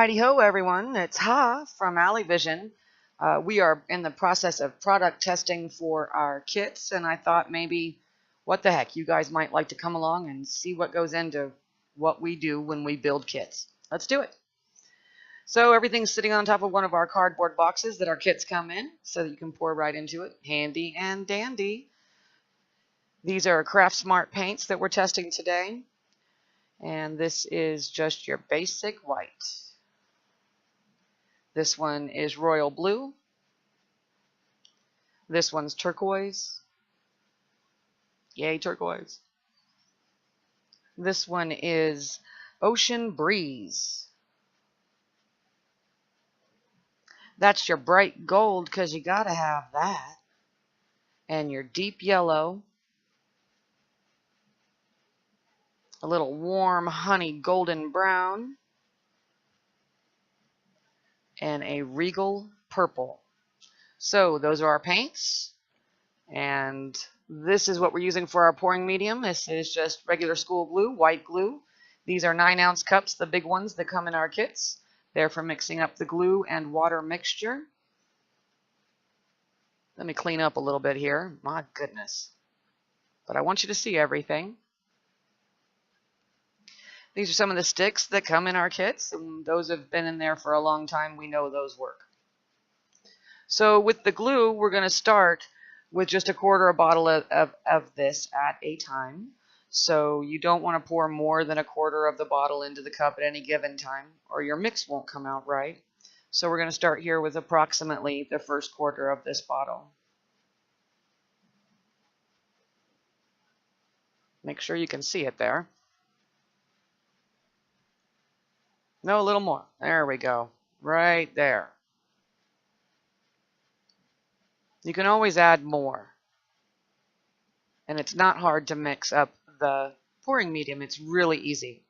Heidi ho, everyone. It's Ha from AlleyVision. We are in the process of product testing for our kits, and I thought maybe, what the heck, you guys might like to come along and see what goes into what we do when we build kits. Let's do it. So everything's sitting on top of one of our cardboard boxes that our kits come in, so that you can pour right into it. Handy and dandy. These are Craft Smart paints that we're testing today. And this is just your basic white. This one is royal blue. This one's turquoise. Yay, turquoise. This one is ocean breeze. That's your bright gold, because you gotta have that. And your deep yellow. A little warm honey golden brown. And a regal purple. So those are our paints, and this is what we're using for our pouring medium. This is just regular school glue, white glue. These are 9-ounce cups, the big ones that come in our kits. They're for mixing up the glue and water mixture. Let me clean up a little bit here. My goodness. But I want you to see everything. These are some of the sticks that come in our kits, and those have been in there for a long time. We know those work. So with the glue, we're going to start with just a quarter bottle of this at a time. So you don't want to pour more than a quarter of the bottle into the cup at any given time, or your mix won't come out right. So we're going to start here with approximately the first quarter of this bottle. Make sure you can see it there. No, a little more. There we go. Right there. You can always add more. And it's not hard to mix up the pouring medium. It's really easy.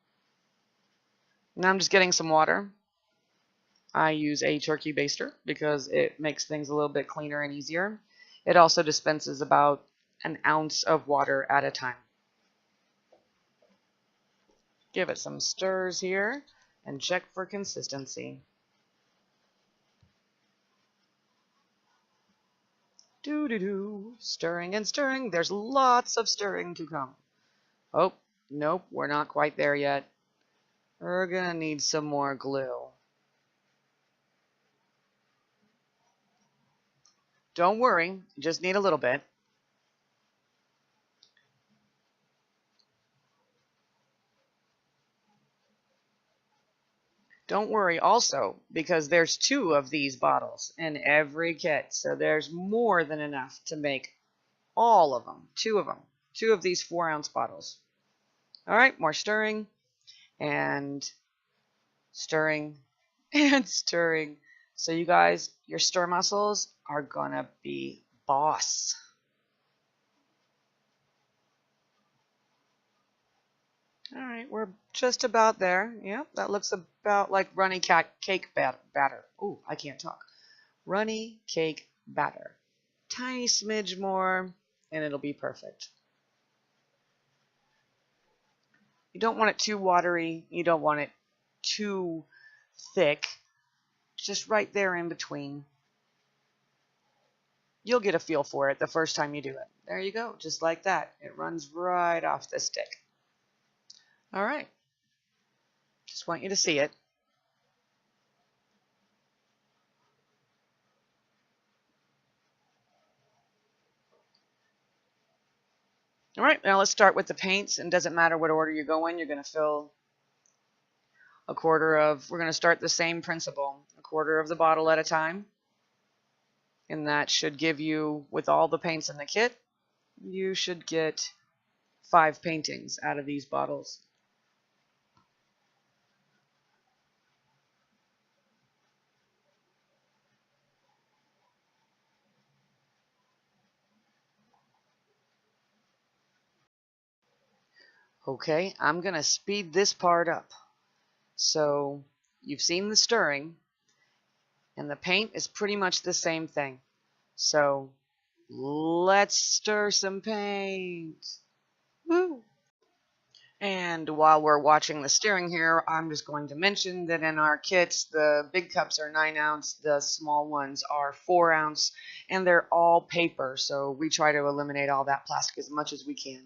Now I'm just getting some water. I use a turkey baster because it makes things a little bit cleaner and easier. It also dispenses about an ounce of water at a time. Give it some stirs here. And check for consistency. Do-do-do. Stirring and stirring. There's lots of stirring to come. Oh, nope, we're not quite there yet. We're gonna need some more glue. Don't worry, you just need a little bit. Don't worry also, because there's 2 of these bottles in every kit, so there's more than enough to make all of them, 2 of them, 2 of these 4-ounce bottles. All right, more stirring and stirring and stirring. So you guys, your stir muscles are gonna be boss. All right, we're just about there. Yep, that looks about like runny cake batter. Ooh, I can't talk. Runny cake batter. Tiny smidge more, and it'll be perfect. You don't want it too watery. You don't want it too thick. Just right there in between. You'll get a feel for it the first time you do it. There you go, just like that. It runs right off the stick. All right. Just want you to see it. All right, now let's start with the paints, and it doesn't matter what order you go in, you're going to fill a quarter of, we're going to start the same principle, a quarter of the bottle at a time. And that should give you, with all the paints in the kit, you should get 5 paintings out of these bottles. Okay, I'm going to speed this part up. So you've seen the stirring, and the paint is pretty much the same thing. So let's stir some paint. Woo! And while we're watching the stirring here, I'm just going to mention that in our kits, the big cups are 9 ounce, the small ones are 4 ounce, and they're all paper. So we try to eliminate all that plastic as much as we can.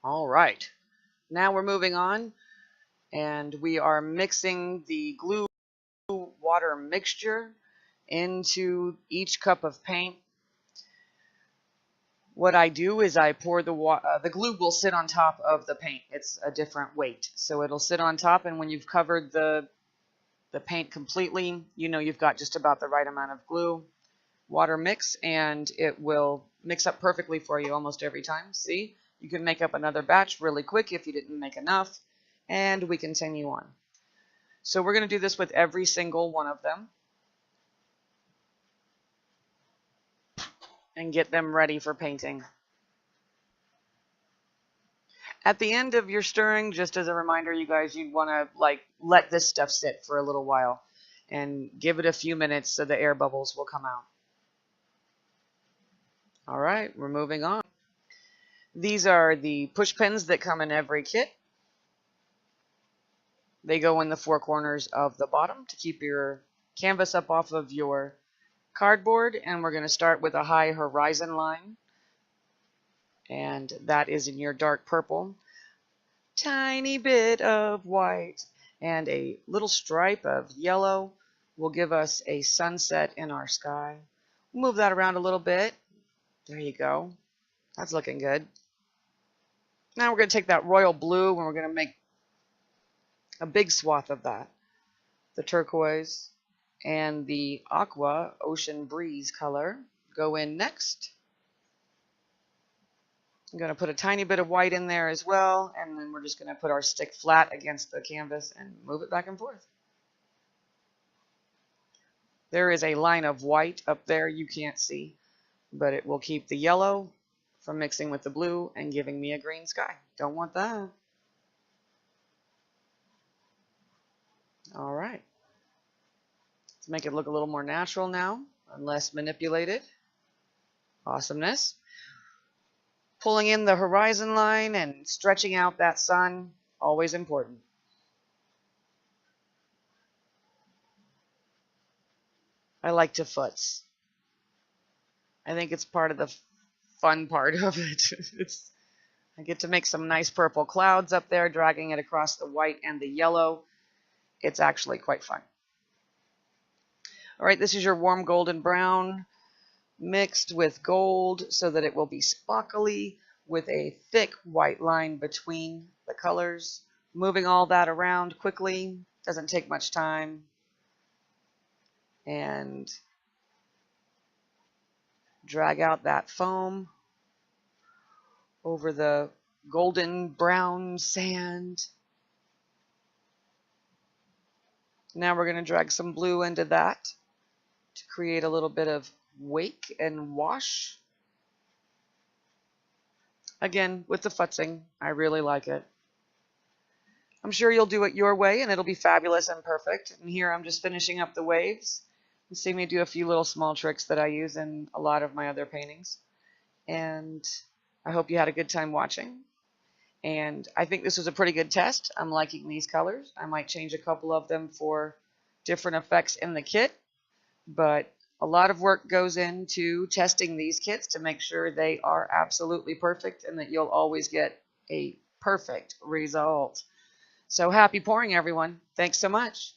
All right, now we're moving on, and we are mixing the glue water mixture into each cup of paint. What I do is I pour the glue will sit on top of the paint. It's a different weight, so it'll sit on top, and when you've covered the paint completely, you know you've got just about the right amount of glue water mix, and it will mix up perfectly for you almost every time. See, you can make up another batch really quick if you didn't make enough, and we continue on. So we're going to do this with every single one of them and get them ready for painting. At the end of your stirring, just as a reminder, you guys, you'd want to let this stuff sit for a little while and give it a few minutes so the air bubbles will come out. All right, we're moving on. These are the push pins that come in every kit. They go in the 4 corners of the bottom to keep your canvas up off of your cardboard, and we're going to start with a high horizon line, and that is in your dark purple. Tiny bit of white and a little stripe of yellow will give us a sunset in our sky. Move that around a little bit. There you go. That's looking good. Now we're going to take that royal blue and we're going to make a big swath of that. The turquoise and the aqua ocean breeze color go in next. I'm going to put a tiny bit of white in there as well, and then we're just going to put our stick flat against the canvas and move it back and forth. There is a line of white up there you can't see, but it will keep the yellow from mixing with the blue and giving me a green sky. Don't want that. All right. Let's make it look a little more natural now and less manipulated. Awesomeness. Pulling in the horizon line and stretching out that sun, always important. I like to futz. I think it's part of the fun part of it. I get to make some nice purple clouds up there, dragging it across the white and the yellow. It's actually quite fun. All right, this is your warm golden brown mixed with gold so that it will be sparkly with a thick white line between the colors. Moving all that around quickly, doesn't take much time. And drag out that foam over the golden brown sand. Now we're going to drag some blue into that to create a little bit of wake and wash. Again, with the futzing, I really like it. I'm sure you'll do it your way and it'll be fabulous and perfect. And here I'm just finishing up the waves. You see me do a few little small tricks that I use in a lot of my other paintings. And I hope you had a good time watching. And I think this was a pretty good test. I'm liking these colors. I might change a couple of them for different effects in the kit. But a lot of work goes into testing these kits to make sure they are absolutely perfect and that you'll always get a perfect result. So happy pouring, everyone. Thanks so much.